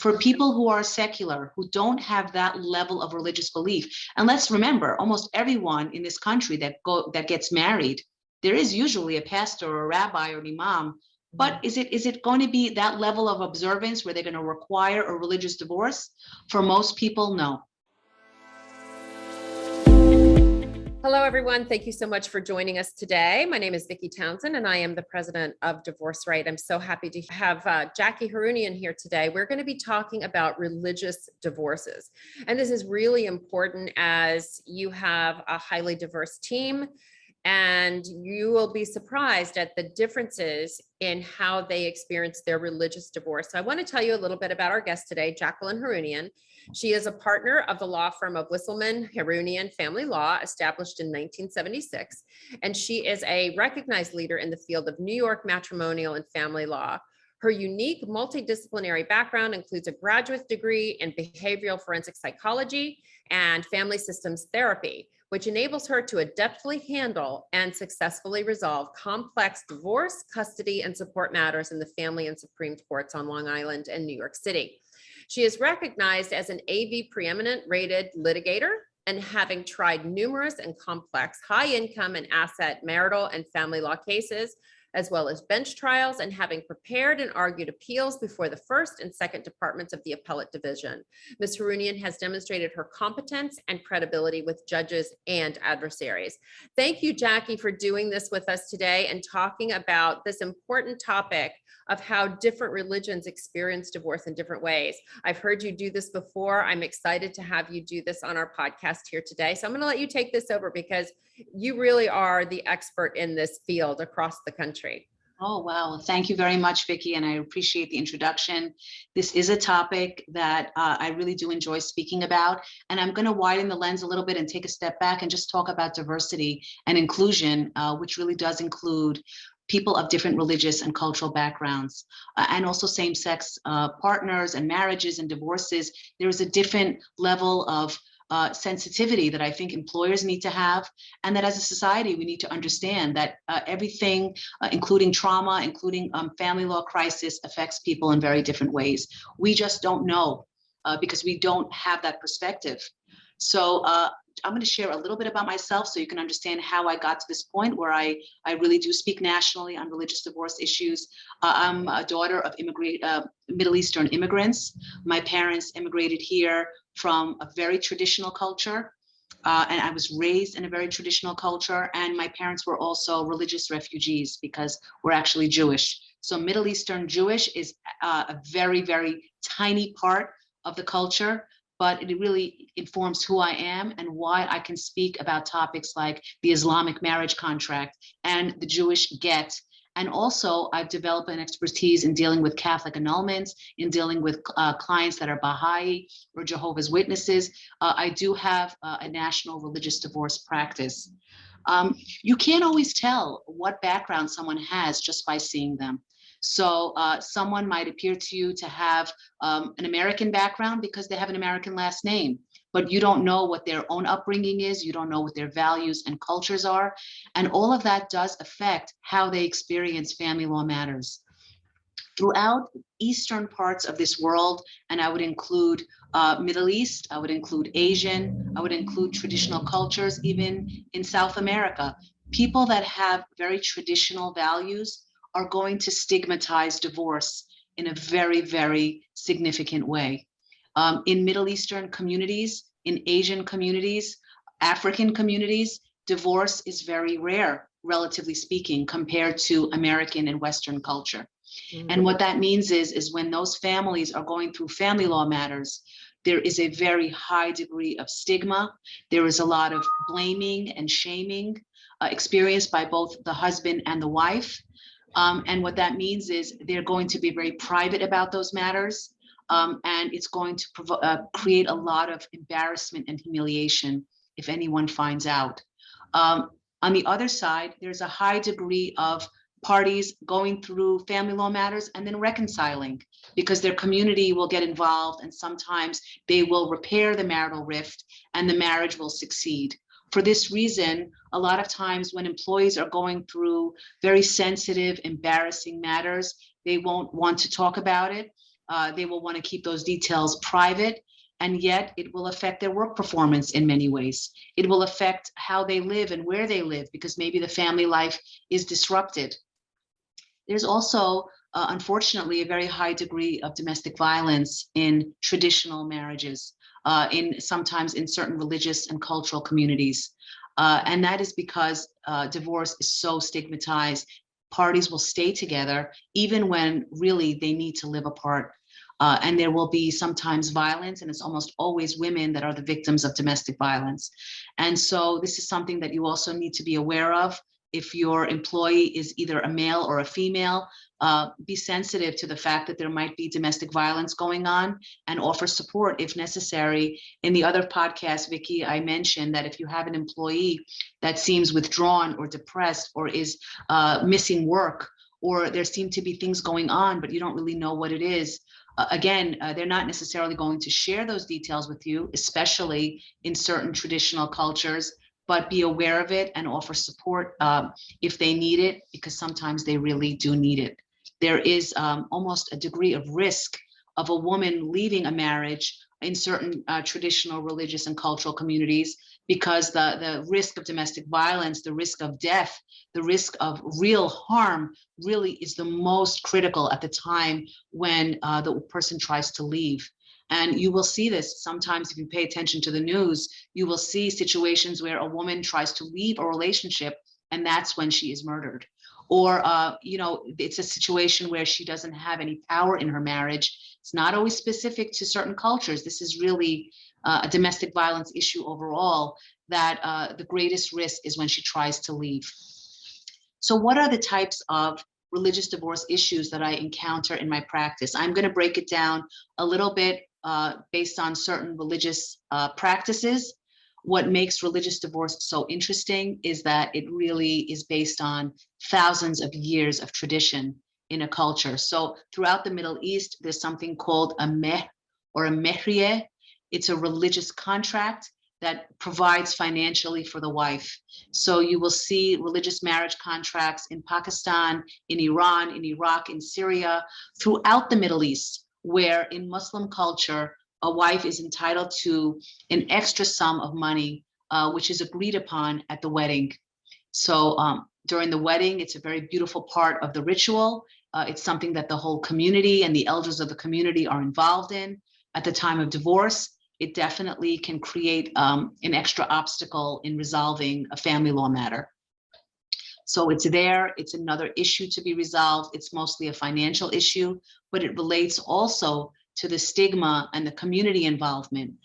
For people who are secular, who don't have that level of religious belief, and let's remember, almost everyone in this country that gets married, there is usually a pastor or a rabbi or an imam. But is it going to be that level of observance where they're going to require a religious divorce? For most people, no. Hello, everyone. Thank you so much for joining us today. My name is Vicki Townsend, and I am the president of Divorce Right. I'm so happy to have Jackie Harounian here today. We're going to be talking about religious divorces. And this is really important as you have a highly diverse team, and you will be surprised at the differences in how they experience their religious divorce. So I want to tell you a little bit about our guest today, Jacqueline Harounian. She is a partner of the Law Firm of Wisselman, Harounian Family Law, established in 1976. And she is a recognized leader in the field of New York matrimonial and family law. Her unique multidisciplinary background includes a graduate degree in behavioral forensic psychology and family systems therapy, which enables her to adeptly handle and successfully resolve complex divorce, custody, and support matters in the family and Supreme Courts on Long Island and New York City. She is recognized as an AV preeminent rated litigator, and having tried numerous and complex high income and asset marital and family law cases, as well as bench trials, and having prepared and argued appeals before the first and second departments of the appellate division. Ms. Harounian has demonstrated her competence and credibility with judges and adversaries. Thank you, Jackie, for doing this with us today and talking about this important topic of how different religions experience divorce in different ways. I've heard you do this before. I'm excited to have you do this on our podcast here today. So I'm going to let you take this over because you really are the expert in this field across the country. Oh, wow. Thank you very much, Vicki, and I appreciate the introduction. This is a topic that I really do enjoy speaking about, and I'm going to widen the lens a little bit and take a step back and just talk about diversity and inclusion, which really does include people of different religious and cultural backgrounds, and also same-sex partners and marriages and divorces. There is a different level of sensitivity that I think employers need to have, and that as a society we need to understand that everything, including trauma, including family law crisis, affects people in very different ways. We just don't know because we don't have that perspective. So I'm going to share a little bit about myself so you can understand how I got to this point where I really do speak nationally on religious divorce issues. I'm a daughter of Middle Eastern immigrants. My parents immigrated here from a very traditional culture, and I was raised in a very traditional culture, and my parents were also religious refugees because we're actually Jewish. So Middle Eastern Jewish is a very, very tiny part of the culture, but it really informs who I am and why I can speak about topics like the Islamic marriage contract and the Jewish get. And also, I've developed an expertise in dealing with Catholic annulments, in dealing with clients that are Baha'i or Jehovah's Witnesses. I do have a national religious divorce practice. You can't always tell what background someone has just by seeing them. So someone might appear to you to have an American background because they have an American last name, but you don't know what their own upbringing is. You don't know what their values and cultures are. And all of that does affect how they experience family law matters. Throughout eastern parts of this world, and I would include Middle East, I would include Asian, I would include traditional cultures, even in South America, people that have very traditional values are going to stigmatize divorce in a very, very significant way. In Middle Eastern communities, in Asian communities, African communities, divorce is very rare, relatively speaking, compared to American and Western culture. Mm-hmm. And what that means is when those families are going through family law matters, there is a very high degree of stigma. There is a lot of blaming and shaming experienced by both the husband and the wife. And what that means is they're going to be very private about those matters, and it's going to create a lot of embarrassment and humiliation if anyone finds out. On the other side, there's a high degree of parties going through family law matters and then reconciling because their community will get involved, and sometimes they will repair the marital rift and the marriage will succeed. For this reason, a lot of times when employees are going through very sensitive, embarrassing matters, they won't want to talk about it. They will want to keep those details private, and yet it will affect their work performance in many ways. It will affect how they live and where they live, because maybe the family life is disrupted. There's also, unfortunately, a very high degree of domestic violence in traditional marriages, sometimes in certain religious and cultural communities. And that is because divorce is so stigmatized. Parties will stay together even when really they need to live apart. And there will be sometimes violence, and it's almost always women that are the victims of domestic violence. And so this is something that you also need to be aware of. If your employee is either a male or a female, be sensitive to the fact that there might be domestic violence going on, and offer support if necessary. In the other podcast, Vicky, I mentioned that if you have an employee that seems withdrawn or depressed or is missing work, or there seem to be things going on, but you don't really know what it is, they're not necessarily going to share those details with you, especially in certain traditional cultures, but be aware of it and offer support if they need it, because sometimes they really do need it. There is almost a degree of risk of a woman leaving a marriage in certain traditional religious and cultural communities, because the risk of domestic violence, the risk of death, the risk of real harm really is the most critical at the time when the person tries to leave. And you will see this sometimes if you pay attention to the news. You will see situations where a woman tries to leave a relationship, and that's when she is murdered. Or, it's a situation where she doesn't have any power in her marriage. It's not always specific to certain cultures. This is really a domestic violence issue overall, that the greatest risk is when she tries to leave. So what are the types of religious divorce issues that I encounter in my practice? I'm going to break it down a little bit based on certain religious practices. What makes religious divorce so interesting is that it really is based on thousands of years of tradition in a culture. So throughout the Middle East, there's something called a meh or a mehriye. It's a religious contract that provides financially for the wife. So you will see religious marriage contracts in Pakistan, in Iran, in Iraq, in Syria, throughout the Middle East, where in Muslim culture, a wife is entitled to an extra sum of money, which is agreed upon at the wedding. So during the wedding, it's a very beautiful part of the ritual. It's something that the whole community and the elders of the community are involved in. At the time of divorce, it definitely can create an extra obstacle in resolving a family law matter. So it's there, it's another issue to be resolved. It's mostly a financial issue, but it relates also to the stigma and the community involvement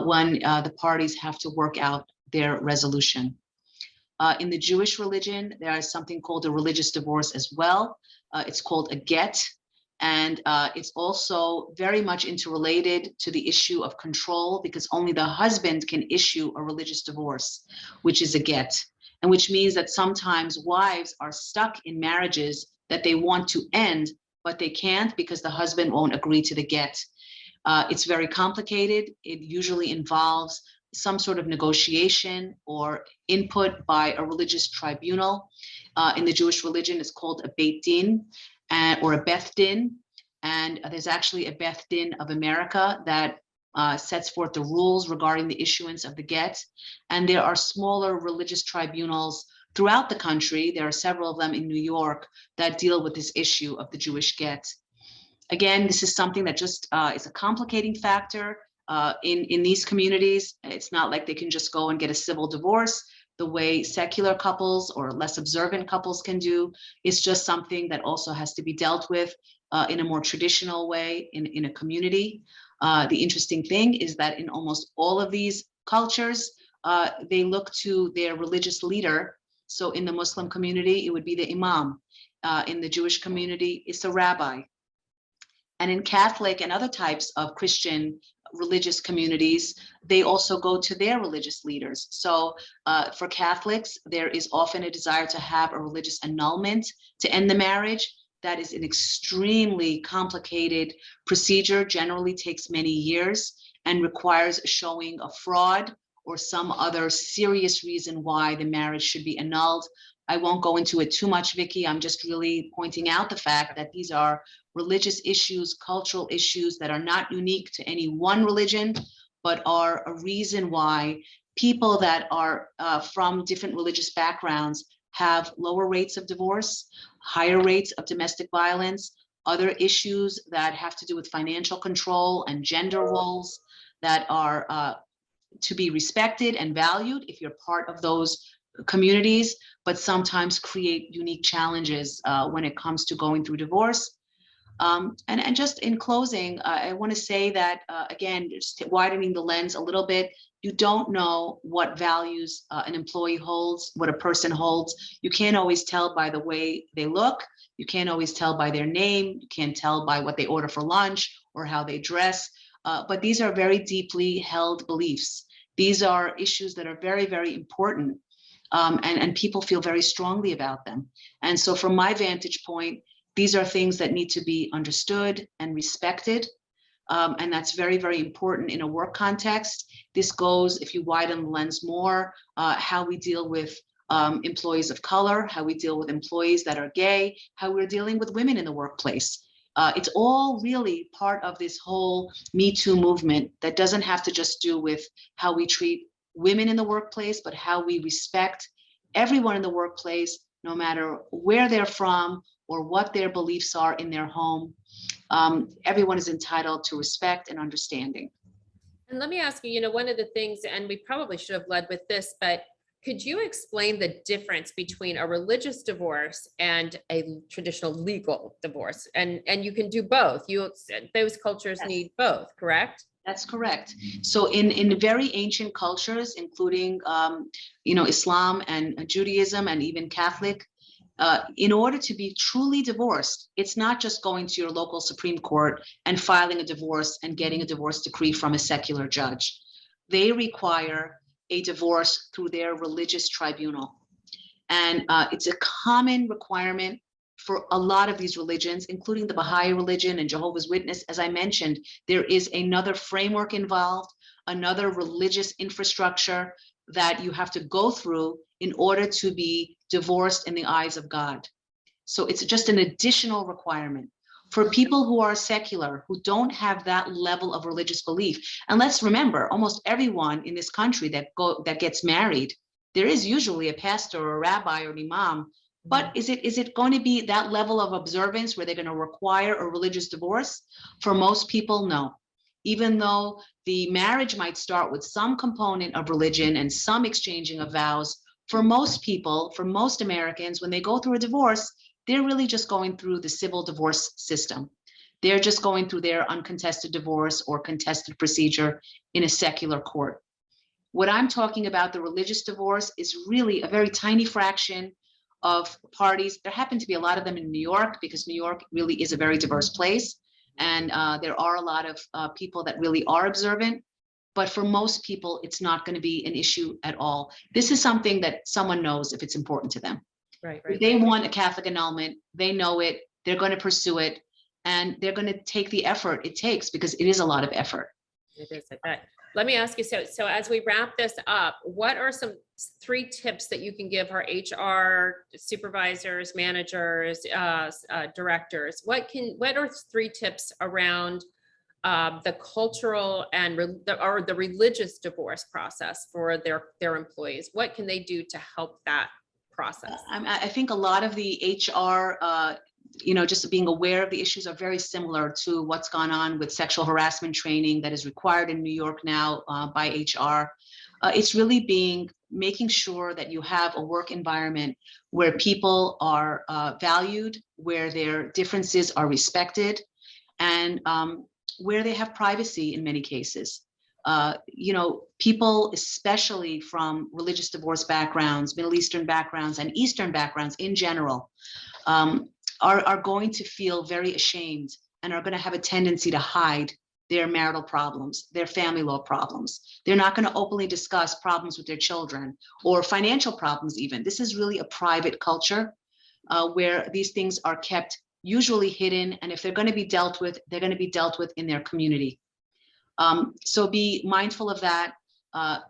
when the parties have to work out their resolution. In the Jewish religion, there is something called a religious divorce as well. It's called a get. And it's also very much interrelated to the issue of control, because only the husband can issue a religious divorce, which is a get. And which means that sometimes wives are stuck in marriages that they want to end, but they can't because the husband won't agree to the get. It's very complicated. It usually involves some sort of negotiation or input by a religious tribunal. In the Jewish religion, it's called a Beit Din or a Beth Din. And there's actually a Beth Din of America that sets forth the rules regarding the issuance of the get. And there are smaller religious tribunals throughout the country. There are several of them in New York that deal with this issue of the Jewish get. Again, this is something that just is a complicating factor in these communities. It's not like they can just go and get a civil divorce the way secular couples or less observant couples can do. It's just something that also has to be dealt with in a more traditional way in a community. The interesting thing is that in almost all of these cultures, they look to their religious leader. So in the Muslim community, it would be the imam. In the Jewish community, it's a rabbi. And in Catholic and other types of Christian religious communities, they also go to their religious leaders. So for Catholics, there is often a desire to have a religious annulment to end the marriage. That is an extremely complicated procedure, generally takes many years, and requires a showing of fraud or some other serious reason why the marriage should be annulled. I won't go into it too much, Vicky. I'm just really pointing out the fact that these are religious issues, cultural issues that are not unique to any one religion, but are a reason why people that are from different religious backgrounds have lower rates of divorce, higher rates of domestic violence, other issues that have to do with financial control and gender roles that are to be respected and valued if you're part of those communities, but sometimes create unique challenges when it comes to going through divorce. And just in closing, I want to say that, again, just widening the lens a little bit, you don't know what values an employee holds, what a person holds. You can't always tell by the way they look. You can't always tell by their name. You can't tell by what they order for lunch or how they dress. But these are very deeply held beliefs. These are issues that are very, very important. And people feel very strongly about them. And so from my vantage point, these are things that need to be understood and respected. And that's very, very important in a work context. This goes, if you widen the lens more, how we deal with employees of color, how we deal with employees that are gay, how we're dealing with women in the workplace. It's all really part of this whole Me Too movement that doesn't have to just do with how we treat women in the workplace, but how we respect everyone in the workplace, no matter where they're from or what their beliefs are in their home. Everyone is entitled to respect and understanding. And let me ask you, one of the things, and we probably should have led with this, but could you explain the difference between a religious divorce and a traditional legal divorce? And you can do both. Those cultures Yes. need both, correct? That's correct. So in very ancient cultures, including Islam and Judaism and even Catholic, in order to be truly divorced, it's not just going to your local Supreme Court and filing a divorce and getting a divorce decree from a secular judge. They require a divorce through their religious tribunal. And it's a common requirement for a lot of these religions, including the Baha'i religion and Jehovah's Witness. As I mentioned, there is another framework involved, another religious infrastructure that you have to go through in order to be divorced in the eyes of God. So it's just an additional requirement for people who are secular, who don't have that level of religious belief. And let's remember, almost everyone in this country that gets married, there is usually a pastor or a rabbi or an imam. But is it going to be that level of observance where they're going to require a religious divorce? For most people, no. Even though the marriage might start with some component of religion and some exchanging of vows, for most people, for most Americans, when they go through a divorce, they're really just going through the civil divorce system. They're just going through their uncontested divorce or contested procedure in a secular court. What I'm talking about, the religious divorce, is really a very tiny fraction of parties. There happen to be a lot of them in New York because New York really is a very diverse place. And there are a lot of people that really are observant. But for most people, it's not going to be an issue at all. This is something that someone knows if it's important to them. Right. If they want a Catholic annulment, they know it, they're going to pursue it, and they're going to take the effort it takes because it is a lot of effort. It is, I bet. Let me ask you, so as we wrap this up, what are some 3 tips that you can give our HR supervisors, managers, directors? What are 3 tips around the cultural and the religious divorce process for their employees? What can they do to help that process? I think a lot of the HR, just being aware of the issues are very similar to what's gone on with sexual harassment training that is required in New York now by HR. It's really making sure that you have a work environment where people are valued, where their differences are respected, and where they have privacy in many cases. People, especially from religious divorce backgrounds, Middle Eastern backgrounds, and Eastern backgrounds in general, are going to feel very ashamed and are going to have a tendency to hide their marital problems, their family law problems. They're not going to openly discuss problems with their children or financial problems even. This is really a private culture where these things are kept usually hidden. And if they're going to be dealt with, they're going to be dealt with in their community. So be mindful of that,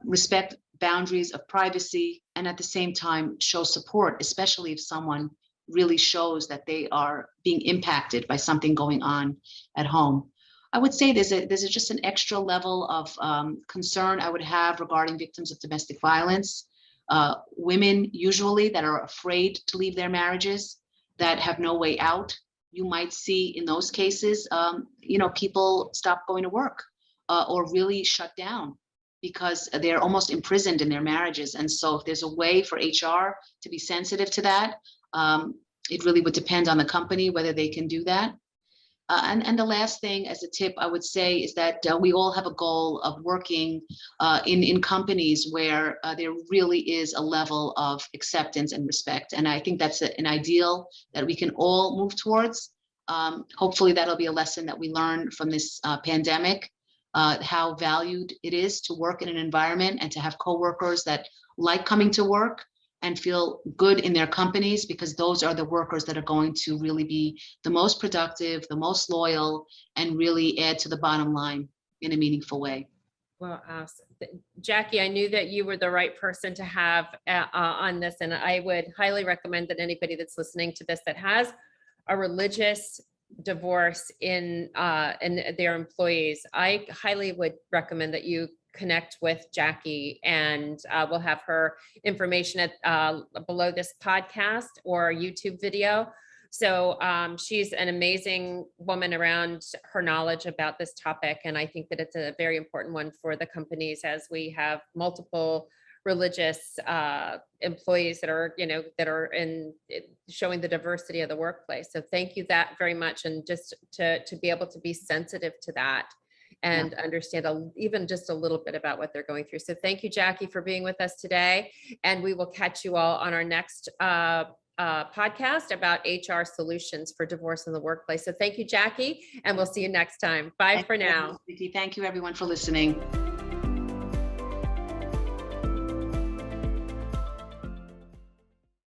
respect boundaries of privacy, and at the same time show support, especially if someone really shows that they are being impacted by something going on at home. I would say there's just an extra level of concern I would have regarding victims of domestic violence. Women usually that are afraid to leave their marriages, that have no way out. You might see in those cases, people stop going to work or really shut down because they're almost imprisoned in their marriages. And so if there's a way for HR to be sensitive to that, it really would depend on the company whether they can do that. And the last thing as a tip I would say is that we all have a goal of working in companies where there really is a level of acceptance and respect. And I think that's an ideal that we can all move towards. Hopefully that'll be a lesson that we learn from this pandemic, how valued it is to work in an environment and to have coworkers that like coming to work and feel good in their companies, because those are the workers that are going to really be the most productive, the most loyal, and really add to the bottom line in a meaningful way. Well, Jackie, I knew that you were the right person to have on this, and I would highly recommend that anybody that's listening to this that has a religious divorce in their employees, I highly would recommend that you connect with Jackie, and we'll have her information at below this podcast or YouTube video. So she's an amazing woman around her knowledge about this topic. And I think that it's a very important one for the companies as we have multiple religious employees that are in showing the diversity of the workplace. So thank you that very much. And just to be able to be sensitive to that and understand even just a little bit about what they're going through. So thank you, Jackie, for being with us today. And we will catch you all on our next podcast about HR solutions for divorce in the workplace. So thank you, Jackie, and we'll see you next time. Bye for now. Thank you, everyone, for listening.